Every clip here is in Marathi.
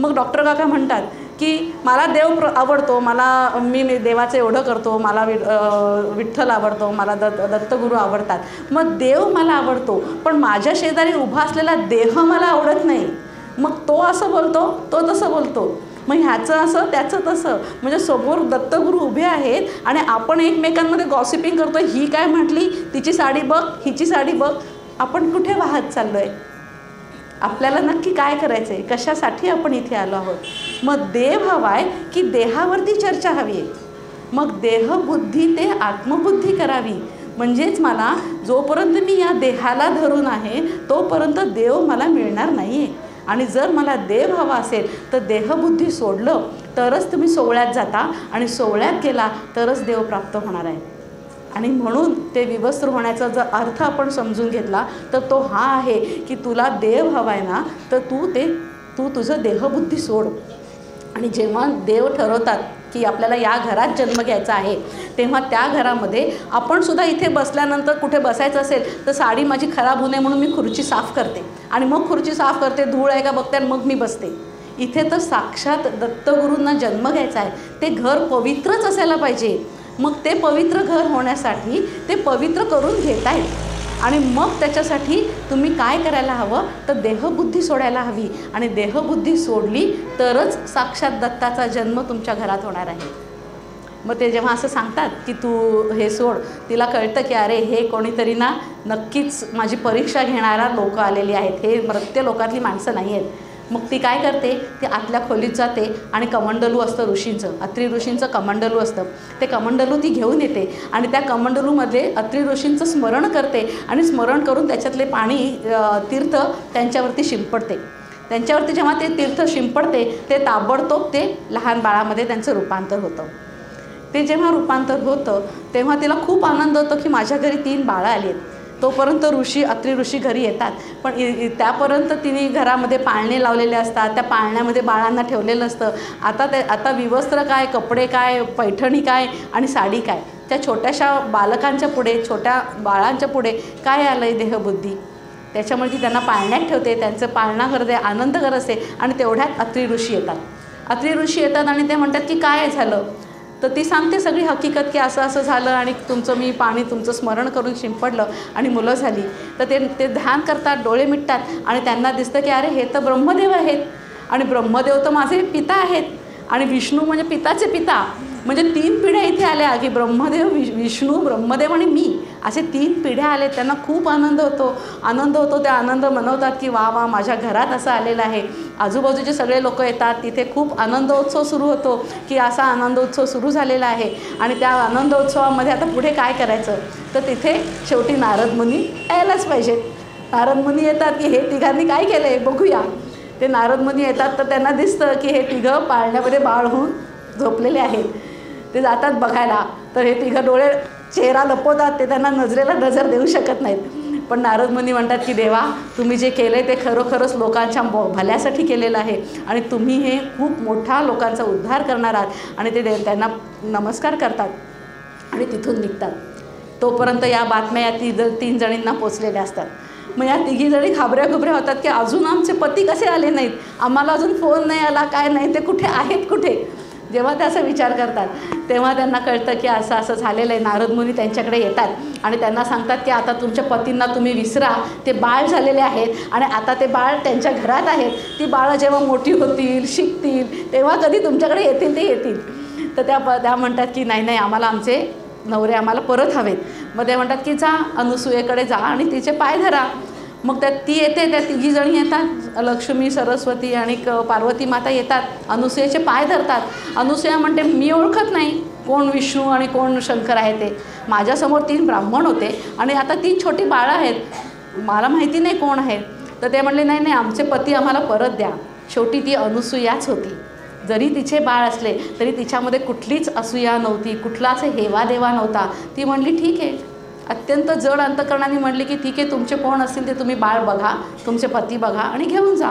मग डॉक्टर काका म्हणतात की मला देव आवडतो, मी देवाचं एवढं करतो, मला विठ्ठल आवडतो, मला दत्तगुरू आवडतात, मग देव मला आवडतो, पण माझ्या शेजारी उभा असलेला देह मला आवडत नाही. मग तो असं बोलतो, तो तसं बोलतो, मग ह्याचं असं त्याचं तसं, म्हणजे समोर दत्तगुरू उभे आहेत आणि आपण एकमेकांमध्ये गॉसिपिंग करतो. ही काय म्हटली, तिची साडी बघ, हिची साडी बघ. आपण कुठे वाहत चाललो आहे? आपल्याला नक्की काय करायचं आहे? कशासाठी आपण इथे आलो आहोत? मग देव हवा आहे की देहावरती चर्चा हवी आहे? मग देहबुद्धी ते आत्मबुद्धी करावी. म्हणजेच मला जोपर्यंत मी या देहाला धरून आहे तोपर्यंत देव मला मिळणार नाही आहे. आणि जर मला देव हवा असेल तर देहबुद्धी सोडलं तरच तुम्ही सोहळ्यात जाता, आणि सोहळ्यात गेला तरच देव प्राप्त होणार आहे. आणि म्हणून ते विवस्त्र होण्याचा जर अर्थ आपण समजून घेतला तर तो हा आहे की तुला देव हवा आहे ना, तर तू तुझं देहबुद्धी सोड. आणि जेव्हा देव ठरवतात की आपल्याला या घरात जन्म घ्यायचा आहे, तेव्हा त्या घरामध्ये आपण सुद्धा इथे बसल्यानंतर कुठे बसायचं असेल तर साडी माझी खराब होऊ नये म्हणून मी खुर्ची साफ करते, आणि मग खुर्ची साफ करते, धूळ आहे का बघते, आणि मग मी बसते. इथे तर साक्षात दत्तगुरूंना जन्म घ्यायचा आहे. ते घर पवित्रच असायला पाहिजे. मग ते पवित्र घर होण्यासाठी ते पवित्र करून घेत आहेत. आणि मग त्याच्यासाठी तुम्ही काय करायला हवं तर देहबुद्धी सोडायला हवी. आणि देहबुद्धी सोडली तरच साक्षात दत्ताचा जन्म तुमच्या घरात होणार आहे. मग ते जेव्हा असं सांगतात की तू हे सोड, तिला कळतं की अरे हे कोणीतरी ना नक्कीच माझी परीक्षा घेणारा लोक आलेली आहेत, हे मर्त्य लोकातली माणसं नाही आहेत. मग ती काय करते, ती आतल्या खोलीत जाते आणि कमंडलू असतं ऋषींचं, अत्री ऋषींचं कमंडलू असतं, ते कमंडलू ती घेऊन येते आणि त्या कमंडलूमध्ये अत्री ऋषींचं स्मरण करते आणि स्मरण करून त्याच्यातले पाणी तीर्थ त्यांच्यावरती शिंपडते. त्यांच्यावरती जेव्हा ते तीर्थ शिंपडते ते ताबडतोब ते लहान बाळामध्ये त्यांचं रूपांतर होतं. ते जेव्हा रूपांतर होतं तेव्हा तिला खूप आनंद होतो की माझ्या घरी 3 बाळं आली आहेत. तोपर्यंत अत्री ऋषी घरी येतात, पण त्यापर्यंत तिने घरामध्ये पाळणे लावलेले असतात, त्या पाळण्यामध्ये बाळांना ठेवलेलं असतं. आता विवस्त्र काय, कपडे काय, पैठणी काय आणि साडी काय, त्या छोट्याशा बालकांच्या पुढे, छोट्या बाळांच्या पुढे काय आलं आहे देहबुद्धी. त्याच्यामुळे ती त्यांना पाळण्यात ठेवते, त्यांचं पाळणा करते, आनंद करत असते. आणि तेवढ्यात अत्री ऋषी येतात आणि ते म्हणतात की काय झालं, तर ती सांगते सगळी हकीकत की असं असं झालं आणि तुमचं स्मरण करून शिंपडलं आणि मुलं झाली. तर ते ध्यान करतात, डोळे मिटतात आणि त्यांना दिसतं की अरे हे तर ब्रह्मदेव आहेत, आणि ब्रह्मदेव तर माझे पिता आहेत, आणि विष्णू म्हणजे पिताचे पिता. म्हणजे 3 पिढ्या इथे आल्या की ब्रह्मदेव, विष्णू, ब्रह्मदेव आणि मी, असे 3 पिढ्या आले. त्यांना खूप आनंद होतो. ते आनंद मनवतात की वा वा माझ्या घरात असं आलेलं आहे. आजूबाजूचे सगळे लोक येतात, तिथे खूप आनंदोत्सव सुरू होतो की असा आनंदोत्सव सुरू झालेला आहे. आणि त्या आनंदोत्सवामध्ये आता पुढे काय करायचं, तर तिथे शेवटी नारद मुनी यायलाच पाहिजेत. नारद मुनी येतात की हे तिघांनी काय केलं आहे बघूया. ते नारद मुनी येतात तर त्यांना दिसतं की हे तिघं पाळण्यामध्ये बाळ होऊन झोपलेले आहेत. ते जातात बघायला, तर हे तिघं डोळे, चेहरा लपवतात, ते त्यांना नजरेला नजर देऊ शकत नाहीत. पण नारद मुनी म्हणतात की देवा, तुम्ही जे केलं आहे ते खरोखरच लोकांच्या भल्यासाठी केलेलं आहे, आणि तुम्ही हे खूप मोठा लोकांचा उद्धार करणार आहात. आणि ते त्यांना नमस्कार करतात आणि तिथून निघतात. तोपर्यंत या बातम्या या 3 जणींना पोचलेल्या असतात. मग या 3घी जणी घाबऱ्या होतात की अजून आमचे पती कसे आले नाहीत, आम्हाला अजून फोन नाही आला, काय नाही, ते कुठे आहेत कुठे. जेव्हा ते असा विचार करतात तेव्हा त्यांना कळतं की असं असं झालेलं आहे. नारद मुनी त्यांच्याकडे येतात आणि त्यांना सांगतात की आता तुमच्या पतींना तुम्ही विसरा, ते बाळ झालेले आहेत आणि आता ते बाळ त्यांच्या घरात आहेत. ती बाळं जेव्हा मोठी होतील, शिकतील, तेव्हा कधी तुमच्याकडे येतील ते येतील. तर त्या म्हणतात की नाही, आम्हाला आमचे नवरे आम्हाला परत हवेत. मग ते म्हणतात की जा अनुसूयेकडे जा आणि तिचे पाय धरा. मग ती येते, त्या 3घी जणी येतात, लक्ष्मी, सरस्वती आणि पार्वती माता येतात, अनुसूयेचे पाय धरतात. अनुसूया म्हणते मी ओळखत नाही कोण विष्णू आणि कोण शंकर आहे ते. माझ्यासमोर 3 ब्राह्मण होते आणि आता 3 छोटी बाळं आहेत, मला माहिती नाही कोण आहे. तर ते म्हणले नाही, आमचे पती आम्हाला परत द्या. शेवटी ती अनुसूयाच होती. जरी तिचे बाळ असले तरी तिच्यामध्ये कुठलीच असूया नव्हती, कुठलाच हेवादेवा नव्हता. ती म्हणली ठीक आहे, अत्यंत जड अंतकरणाने म्हणली की ठीक आहे, तुमचे कोण असतील ते तुम्ही बाळ बघा, तुमचे पती बघा आणि घेऊन जा.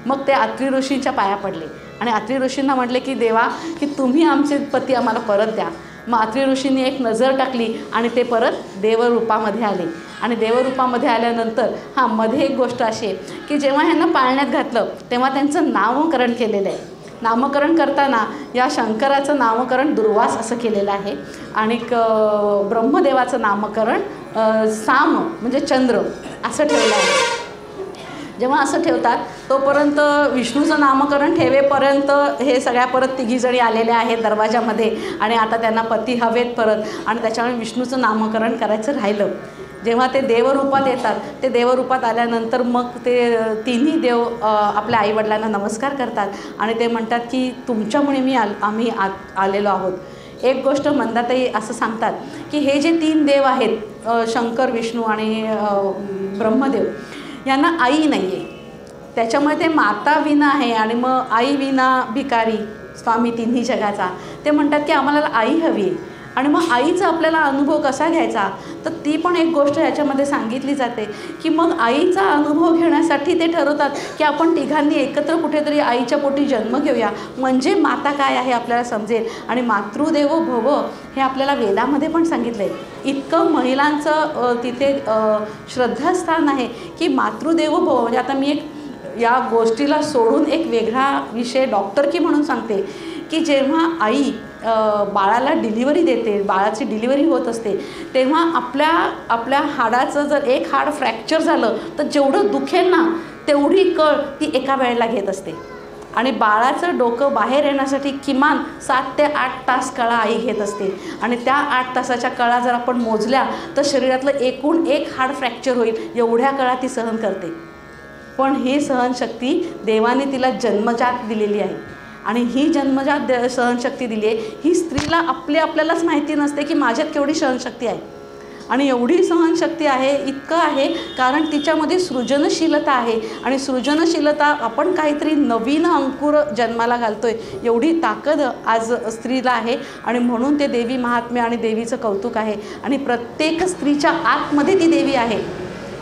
मग ते अत्री ऋषींच्या पाया पडले आणि अत्री ऋषींना म्हटले की देवा, की तुम्ही आमचे पती आम्हाला परत द्या. मग अत्रि ऋषींनी एक नजर टाकली आणि ते परत देवरूपामध्ये आले. आणि देवरूपामध्ये आल्यानंतर मध्ये एक गोष्ट अशी आहे की जेव्हा ह्यांना पाळण्यात घातलं तेव्हा त्यांचं नामकरण केलेलं आहे. नामकरण करताना या शंकराचं नामकरण दुर्वास असं केलेलं आहे आणि ब्रह्मदेवाचं नामकरण साम म्हणजे चंद्र असं ठेवलं आहे. जेव्हा असं ठेवतात तोपर्यंत विष्णूचं नामकरण ठेवेपर्यंत हे सगळ्या परत तिघीजणी आलेल्या आहेत दरवाजामध्ये आणि आता त्यांना पती हवेत परत आणि त्याच्यामुळे विष्णूचं नामकरण करायचं राहिलं. जेव्हा ते देवरूपात येतात ते देवरूपात आल्यानंतर मग ते तिन्ही देव आपल्या आईवडिलांना नमस्कार करतात आणि ते म्हणतात की तुमच्यामुळे आम्ही आलेलो आहोत. एक गोष्ट मंदाताई असं सांगतात की हे जे 3 देव आहेत शंकर, विष्णू आणि ब्रह्मदेव यांना आई नाही आहे, त्याच्यामुळे ते माता विना आहे आणि मग आई विना भिकारी स्वामी तिन्ही जगाचा. ते म्हणतात की आम्हाला आई हवी आहे आणि मग आईचा आपल्याला अनुभव कसा घ्यायचा तर ती पण एक गोष्ट ह्याच्यामध्ये सांगितली जाते की मग आईचा अनुभव घेण्यासाठी ते ठरवतात की आपण तिघांनी एकत्र कुठेतरी आईच्या पोटी जन्म घेऊया म्हणजे माता काय आहे आपल्याला समजेल. आणि मातृदेवो भव हे आपल्याला वेदामध्ये पण सांगितलं आहे. इतकं महिलांचं तिथे श्रद्धास्थान आहे की मातृदेवो भव. म्हणजे आता मी एक या गोष्टीला सोडून एक वेगळा विषय डॉक्टरकी म्हणून सांगते की जेव्हा आई बाळाला डिलिव्हरी देते, बाळाची डिलिव्हरी होत असते तेव्हा आपल्या हाडाचं जर एक हाड फ्रॅक्चर झालं तर जेवढं दुखेल ना तेवढी कळ ती एका वेळेला घेत असते. आणि बाळाचं डोकं बाहेर येण्यासाठी किमान 7 ते 8 तास कळा आई घेत असते आणि त्या 8 तासाच्या कळा जर आपण मोजल्या तर शरीरातलं एकूण एक हाड फ्रॅक्चर होईल एवढ्या कळा ती सहन करते. पण ही सहनशक्ती देवाने तिला जन्मजात दिलेली आहे आणि ही जन्मजात सहनशक्ती दिली आहे. ही स्त्रीला आपल्यालाच माहिती नसते की माझ्यात केवढी सहनशक्ती आहे आणि एवढी सहनशक्ती आहे, इतकं आहे कारण तिच्यामध्ये सृजनशीलता आहे आणि सृजनशीलता आपण काहीतरी नवीन अंकुर जन्माला घालतोय एवढी ताकद आज स्त्रीला आहे. आणि म्हणून ते देवी महात्म्य आणि देवीचं कौतुक आहे आणि प्रत्येक स्त्रीच्या आतमध्ये ती देवी आहे.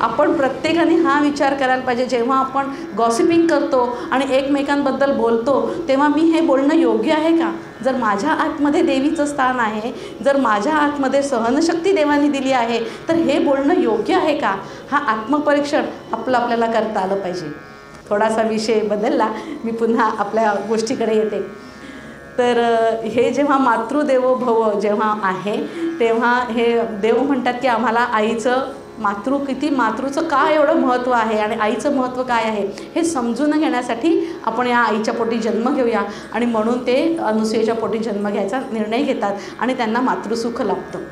आपण प्रत्येकाने हा विचार करायला पाहिजे. जेव्हा आपण गॉसिपिंग करतो आणि एकमेकांबद्दल बोलतो तेव्हा मी हे बोलणं योग्य आहे का? जर माझ्या आतमध्ये देवीचं स्थान आहे, जर माझ्या आतमध्ये सहनशक्ती देवाने दिली आहे तर हे बोलणं योग्य आहे का? हा आत्मपरीक्षण आपल्याला करता आलं पाहिजे. थोडासा विषय बदलला, मी पुन्हा आपल्या गोष्टीकडे येते. तर हे जेव्हा मातृदेवो भव जेव्हा आहे तेव्हा हे देव म्हणतात की आम्हाला आईचं मातृचं काय एवढं महत्त्व आहे आणि आईचं महत्त्व काय आहे हे समजून घेण्यासाठी आपण या आईच्या पोटी जन्म घेऊया. आणि म्हणून ते अनुसूयेच्या पोटी जन्म घ्यायचा निर्णय घेतात आणि त्यांना मातृसुख लाभतं.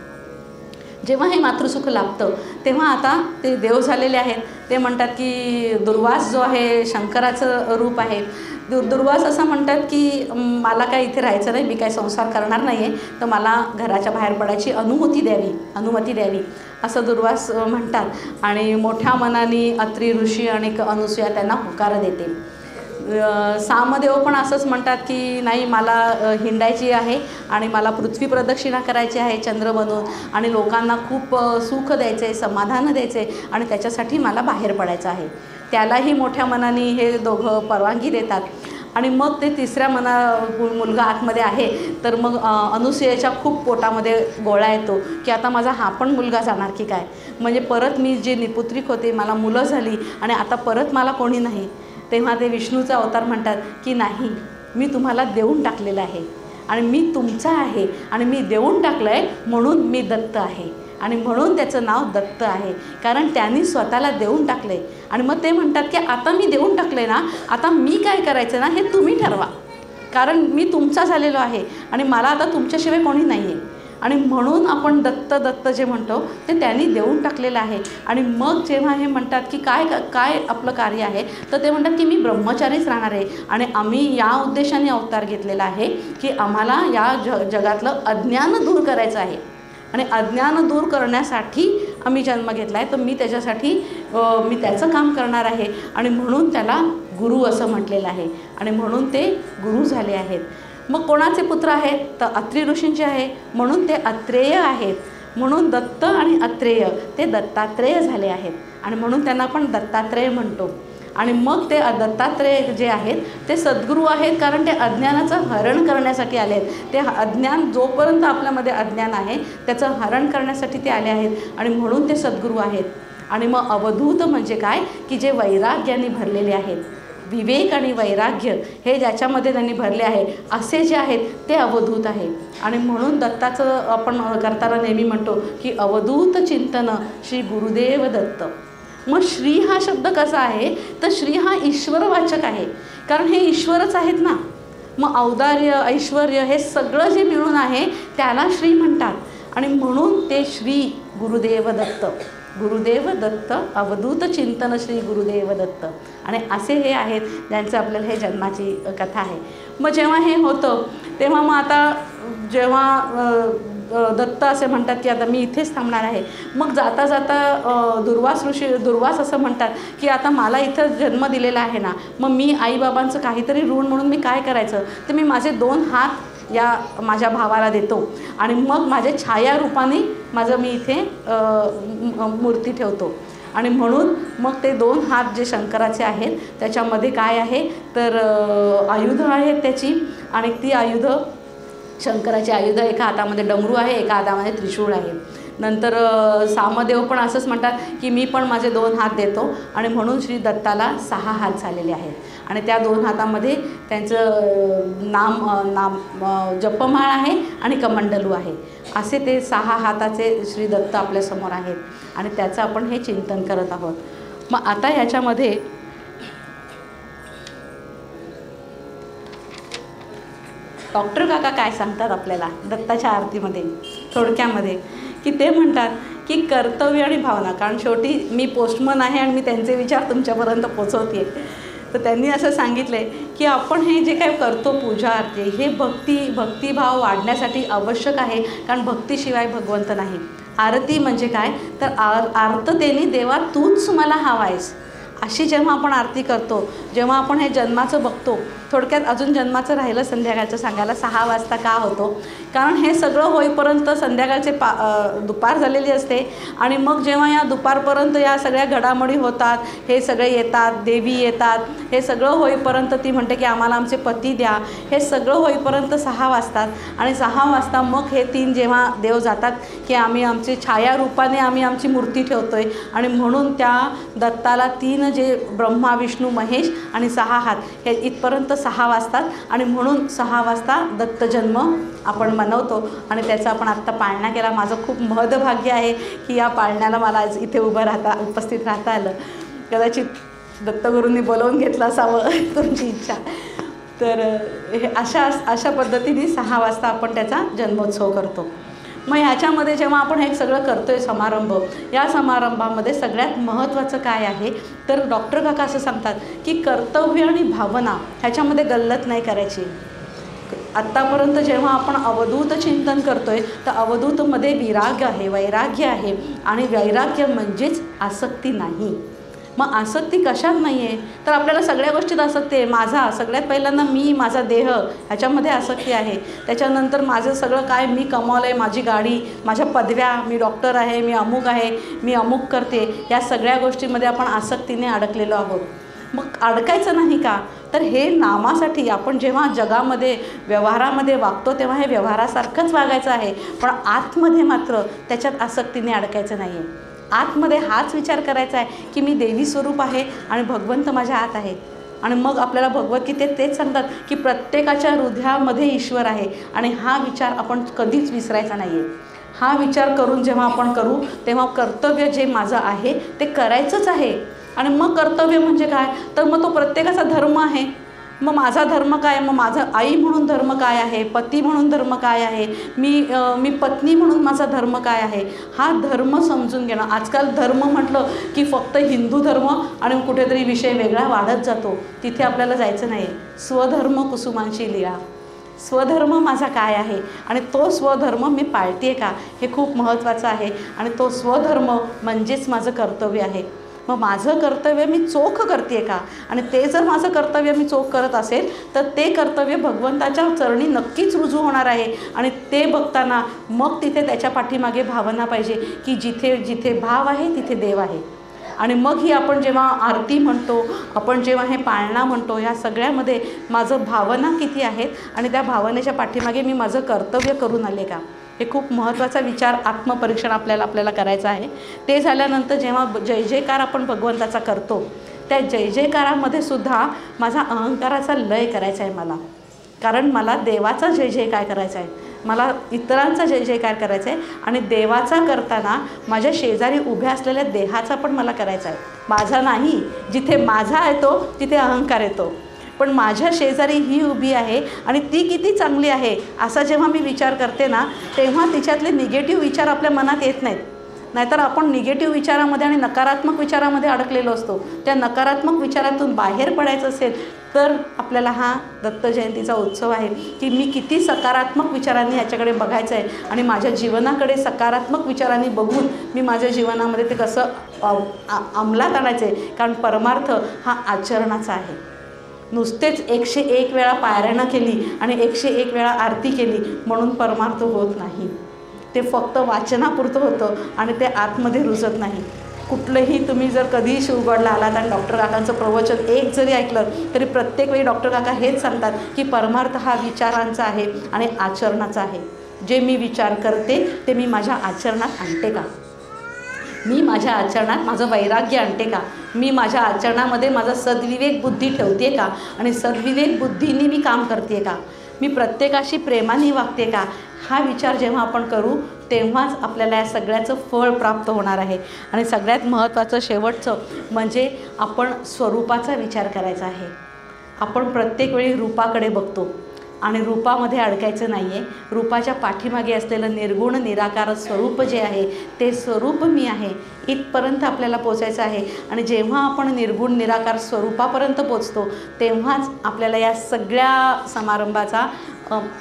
जेव्हा हे मातृसुख लाभतं तेव्हा आता ते देव झालेले आहेत. ते म्हणतात की दुर्वास जो आहे शंकराचं रूप आहे. दुर्वास असं म्हणतात की मला काय इथे राहायचं नाही, मी काय संसार करणार नाही आहे, तर मला घराच्या बाहेर पडायची अनुमती द्यावी असं दुर्वास म्हणतात. आणि मोठ्या मनाने अत्रि ऋषी आणि अनुसूया त्यांना होकार देते. सामदेव पण असंच म्हणतात की नाही मला हिंडायची आहे आणि मला पृथ्वी प्रदक्षिणा करायची आहे चंद्र बनून आणि लोकांना खूप सुख द्यायचं आहे, समाधान द्यायचं आहे आणि त्याच्यासाठी मला बाहेर पडायचं आहे. त्यालाही मोठ्या मनाने हे दोघं परवानगी देतात. आणि मग ते तिसऱ्या मुलगा आतमध्ये आहे तर मग अनुसूयेच्या खूप पोटामध्ये गोळा येतो की आता माझा हा पण मुलगा जाणार की काय, म्हणजे परत मी जे निपुत्रिक होते मला मुलं झाली आणि आता परत मला कोणी नाही. तेव्हा ते विष्णूचा अवतार म्हणतात की नाही, मी तुम्हाला देऊन टाकलेलं आहे आणि मी तुमचा आहे आणि मी देऊन टाकलं आहे म्हणून मी दत्त आहे आणि म्हणून त्याचं नाव दत्त आहे कारण त्यांनी स्वतःला देऊन टाकलं आहे. आणि मग ते म्हणतात की आता मी देऊन टाकलं आहे ना, आता मी काय करायचं ना हे तुम्ही ठरवा कारण मी तुमचा झालेलो आहे आणि मला आता तुमच्याशिवाय कोणी नाही आहे. आणि म्हणून आपण दत्त जे म्हणतो ते त्यांनी देऊन टाकलेलं आहे. आणि मग जेव्हा हे म्हणतात की काय आपलं कार्य आहे तर ते म्हणतात की मी ब्रह्मचारीच राहणार आहे आणि आम्ही या उद्देशाने अवतार घेतलेला आहे की आम्हाला या जगातलं अज्ञान दूर करायचं आहे आणि अज्ञान दूर करण्यासाठी आम्ही जन्म घेतला आहे. तर मी त्याच्यासाठी मी त्याचं काम करणार आहे आणि म्हणून त्याला गुरु असं म्हटलेलं आहे आणि म्हणून ते गुरु झाले आहेत. मग कोणाचे पुत्र आहेत तर अत्रि ऋषींचे आहे म्हणून ते अत्रेय आहेत. म्हणून दत्त आणि अत्रेय ते दत्तात्रेय झाले आहेत आणि म्हणून त्यांना आपण दत्तात्रेय म्हणतो. आणि मग ते दत्तात्रेय जे आहेत ते सद्गुरू आहेत, कारण ते अज्ञानाचं हरण करण्यासाठी आले आहेत. ते अज्ञान, जोपर्यंत आपल्यामध्ये अज्ञान आहे त्याचं हरण करण्यासाठी ते आले आहेत आणि म्हणून ते सद्गुरू आहेत. आणि मग अवधूत म्हणजे काय, की जे वैराग्याने भरलेले आहेत, विवेक आणि वैराग्य हे ज्याच्यामध्ये त्यांनी भरले आहे असे जे आहेत ते अवधूत आहे. आणि म्हणून दत्ताचं आपण करताना नेहमी म्हणतो की अवधूत चिंतन श्री गुरुदेव दत्त. मग श्री हा शब्द कसा आहे, तर श्री हा ईश्वरवाचक आहे, कारण हे ईश्वरच आहेत ना. मग औदार्य, ऐश्वर्य हे सगळं जे मिळून आहे त्याला श्री म्हणतात. आणि म्हणून ते श्री गुरुदेव दत्त, गुरुदेव दत्त अवधूत चिंतन श्री गुरुदेव दत्त. आणि असे हे आहेत ज्यांचं आपल्याला हे जन्माची कथा आहे. मग जेव्हा हे होतं तेव्हा मग आता जेव्हा दत्त असे म्हणतात की आता मी इथेच थांबणार आहे, मग जाता जाता दुर्वास असं म्हणतात की आता मला इथं जन्म दिलेला आहे ना, मग मी आईबाबांचं काहीतरी ऋण म्हणून मी काय करायचं, तर मी माझे 2 हात या माझ्या भावाला देतो आणि मग माझ्या छायारूपाने मी इथे मूर्ती ठेवतो. आणि म्हणून मग ते 2 हात जे शंकराचे आहेत त्याच्यामध्ये काय आहे, तर आयुधं आहेत त्याची. आणि ती आयुधं, शंकराची आयुधं, एका हातामध्ये डमरू आहे, एका हातामध्ये त्रिशूळ आहे. नंतर सामदेव पण असंच म्हणतात की मी पण माझे 2 हात देतो. आणि म्हणून श्री दत्ताला 6 हात झालेले आहेत. आणि त्या 2 हातामध्ये त्यांचं नाम जपमाळ आहे आणि कमंडलू आहे. असे ते 6 हाताचे श्री दत्त आपल्यासमोर आहेत आणि त्याचं आपण हे चिंतन करत आहोत. मग आता ह्याच्यामध्ये डॉक्टर काका काय सांगतात आपल्याला दत्ताच्या आरतीमध्ये थोडक्यामध्ये, की ते म्हणतात की कर्तव्य आणि भावना, कारण शेवटी मी पोस्टमन आहे आणि मी त्यांचे विचार तुमच्यापर्यंत पोचवते. तर त्यांनी असं सांगितलं आहे की आपण हे जे काय करतो पूजा आरती, हे भक्तिभाव वाढण्यासाठी आवश्यक आहे, कारण भक्तीशिवाय भगवंत नाही. आरती म्हणजे काय, तर आर्ततेने देवा तूच मला हवा आहेस, अशी जेव्हा आपण आरती करतो, जेव्हा आपण हे जन्माचं बघतो. थोडक्यात अजून जन्माचं राहिलं संध्याकाळचं सांगायला, 6 वाजता का होतो, कारण हे सगळं होईपर्यंत संध्याकाळचे दुपार झालेली असते. आणि मग जेव्हा या दुपारपर्यंत या सगळ्या घडामोडी होतात, हे सगळे येतात, देवी येतात, हे सगळं होईपर्यंत ती म्हणते की आम्हाला आमचे पती द्या, हे सगळं होईपर्यंत 6 वाजतात. आणि 6 वाजता मग हे 3 जेव्हा देव जातात की आम्ही आमची छायारूपाने आम्ही आमची मूर्ती ठेवतो आहे. आणि म्हणून त्या दत्ताला 3 जे ब्रह्मा विष्णू महेश आणि 6 हात हे इथपर्यंत 6 वाजतात. आणि म्हणून 6 वाजता दत्त जन्म आपण मनवतो आणि त्याचा आपण आत्ता पाळणा केला. माझं खूप महदभाग्य आहे की या पाळण्याला मला आज इथे उपस्थित राहता आलं. कदाचित दत्तगुरूंनी बोलवून घेतलं असावं तुमची इच्छा. तर हे अशा पद्धतीने 6 वाजता आपण त्याचा जन्मोत्सव करतो. मग ह्याच्यामध्ये जेव्हा आपण हे सगळं करतो आहे समारंभ, या समारंभामध्ये सगळ्यात महत्त्वाचं काय आहे, तर डॉक्टर काका असं सांगतात की कर्तव्य आणि भावना ह्याच्यामध्ये गल्लत नाही करायची. आत्तापर्यंत जेव्हा आपण अवधूत चिंतन करतो आहे तर अवधूतमध्ये विराग आहे, वैराग्य आहे. आणि वैराग्य म्हणजेच आसक्ती नाही. मग आसक्ती कशात नाही आहे, तर आपल्याला सगळ्या गोष्टीत आसक्ती आहे. माझा सगळ्यात पहिल्यांदा मी, माझा देह ह्याच्यामध्ये आसक्ती आहे. त्याच्यानंतर माझं सगळं काय मी कमावलं आहे, माझी गाडी, माझ्या पदव्या, मी डॉक्टर आहे, मी अमुक आहे, मी अमुक करते, या सगळ्या गोष्टींमध्ये आपण आसक्तीने अडकलेलो आहोत. मग अडकायचं नाही का, तर हे नामासाठी आपण जेव्हा जगामध्ये व्यवहारामध्ये वागतो तेव्हा हे व्यवहारासारखंच वागायचं आहे, पण आतमध्ये मात्र त्याच्यात आसक्तीने अडकायचं नाही आहे. आतमध्ये हाच विचार करायचा आहे की मी देवी स्वरूप आहे आणि भगवंत माझ्या आत आहे. आणि मग आपल्याला भगवद्गीतेत तेच सांगतात की प्रत्येकाच्या हृदयामध्ये ईश्वर आहे. आणि हा विचार आपण कधीच विसरायचा नाही आहे. हा विचार करून जेव्हा आपण करू तेव्हा कर्तव्य जे माझं आहे ते करायचंच आहे. आणि मग कर्तव्य म्हणजे काय, तर मग तो प्रत्येकाचा धर्म आहे. मग माझा धर्म काय, मग माझा आई म्हणून धर्म काय आहे, पती म्हणून धर्म काय आहे, मी पत्नी म्हणून माझा धर्म काय आहे, हा धर्म समजून घेणं. आजकाल धर्म म्हटलं की फक्त हिंदू धर्म आणि कुठेतरी विषय वेगळा वाढत जातो, तिथे आपल्याला जायचं नाही. स्वधर्म कुसुमांची लीळा, स्वधर्म माझा काय आहे आणि तो स्वधर्म मी पाळते का, हे खूप महत्त्वाचं आहे. आणि तो स्वधर्म म्हणजेच माझं कर्तव्य आहे. मग माझं कर्तव्य मी चोख करते का, आणि ते जर माझं कर्तव्य मी चोख करत असेल तर ते कर्तव्य भगवंताच्या चरणी नक्कीच रुजू होणार आहे. आणि ते बघताना मग तिथे त्याच्या पाठीमागे भावना पाहिजे की जिथे जिथे भाव आहे तिथे देव आहे. आणि मग ही आपण जेव्हा आरती म्हणतो, आपण जेव्हा हे पाळणा म्हणतो, ह्या सगळ्यामध्ये माझं भावना किती आहेत आणि त्या भावनेच्या पाठीमागे मी माझं कर्तव्य करून आले का, हे खूप महत्त्वाचा विचार आत्मपरीक्षण आपल्याला करायचं आहे. ते झाल्यानंतर जेव्हा जय जयकार आपण भगवंताचा करतो, त्या जय जयकारामध्ये सुद्धा माझा अहंकाराचा लय करायचा आहे मला. कारण मला देवाचा जय जयकार करायचा आहे, मला इतरांचा जय जयकार करायचा आहे आणि देवाचा करताना माझ्या शेजारी उभ्या असलेल्या देहाचा पण मला करायचा आहे. माझा नाही, जिथे माझा येतो तिथे अहंकार येतो. पण माझ्या शेजारी ही उभी आहे आणि ती किती चांगली आहे असा जेव्हा मी विचार करते ना, तेव्हा तिच्यातले निगेटिव्ह विचार आपल्या मनात येत नाहीत. नाहीतर आपण निगेटिव्ह विचारामध्ये आणि नकारात्मक विचारामध्ये अडकलेलो असतो. त्या नकारात्मक विचारातून बाहेर पडायचं असेल तर आपल्याला हा दत्त जयंतीचा उत्सव आहे की मी किती सकारात्मक विचारांनी याच्याकडे बघायचं आहे आणि माझ्या जीवनाकडे सकारात्मक विचारांनी बघून मी माझ्या जीवनामध्ये ते कसं अंमलात आणायचं आहे. कारण परमार्थ हा आचरणाचा आहे. नुसतेच 101 वेळा पारायण केली आणि 101 वेळा आरती केली म्हणून परमार्थ होत नाही. ते फक्त वाचनापुरतं होतं आणि ते आतमध्ये रुजत नाही. कुठलंही तुम्ही जर कधीही शिवगडला आलात आणि डॉक्टर काकांचं प्रवचन एक जरी ऐकलं तरी प्रत्येक वेळी डॉक्टर काका हेच सांगतात की परमार्थ हा विचारांचा आहे आणि आचरणाचा आहे. जे मी विचार करते ते मी माझ्या आचरणात आणते का, मी माझ्या आचरणात माझं वैराग्य आणते का, मी माझ्या आचरणामध्ये माझा सद्विवेक बुद्धी ठेवते का आणि सद्विवेक बुद्धीने मी काम करते का, मी प्रत्येकाशी प्रेमाने वागते का, हा विचार जेव्हा आपण करू तेव्हाच आपल्याला या सगळ्याचं फळ प्राप्त होणार आहे. आणि सगळ्यात महत्त्वाचं शेवटचं म्हणजे आपण स्वरूपाचा विचार करायचा आहे. आपण प्रत्येक वेळी रूपाकडे बघतो आणि रूपामध्ये अडकायचं नाही आहे. रूपाच्या पाठीमागे असलेलं निर्गुण निराकार स्वरूप जे आहे ते स्वरूप मी आहे इथपर्यंत आपल्याला पोचायचं आहे. आणि जेव्हा आपण निर्गुण निराकार स्वरूपापर्यंत पोचतो तेव्हाच आपल्याला या सगळ्या समारंभाचा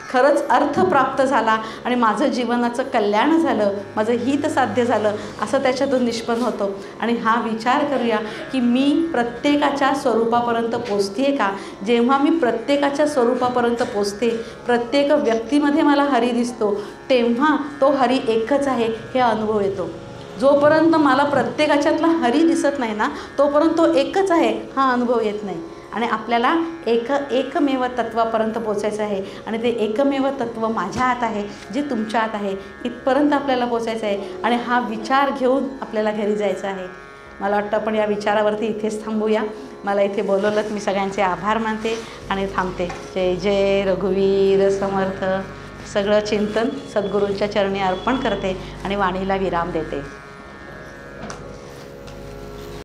खरंच अर्थ प्राप्त झाला आणि माझं जीवनाचं कल्याण झालं, माझं हित साध्य झालं असं त्याच्यातून निष्पन्न होतं. आणि हा विचार करूया की मी प्रत्येकाच्या स्वरूपापर्यंत पोचते का. जेव्हा मी प्रत्येकाच्या स्वरूपापर्यंत पोचते, प्रत्येक व्यक्तीमध्ये मला हरी दिसतो, तेव्हा तो हरी एकच आहे हे अनुभव येतो. जोपर्यंत मला प्रत्येकाच्यातला हरी दिसत नाही ना तोपर्यंत तो एकच आहे हा अनुभव येत नाही. आणि आपल्याला एकमेव तत्वापर्यंत पोचायचं आहे आणि ते एकमेव तत्व माझ्या हात आहे, जे तुमच्या हात आहे, इथपर्यंत आपल्याला पोचायचं आहे. आणि हा विचार घेऊन आपल्याला घरी जायचं आहे. मला वाटतं आपण या विचारावरती इथेच थांबूया. मला इथे बोलवलं मी सगळ्यांचे आभार मानते आणि थांबते. जय जय रघुवीर समर्थ. सगळं चिंतन सद्गुरूंच्या चरणी अर्पण करते आणि वाणीला विराम देते.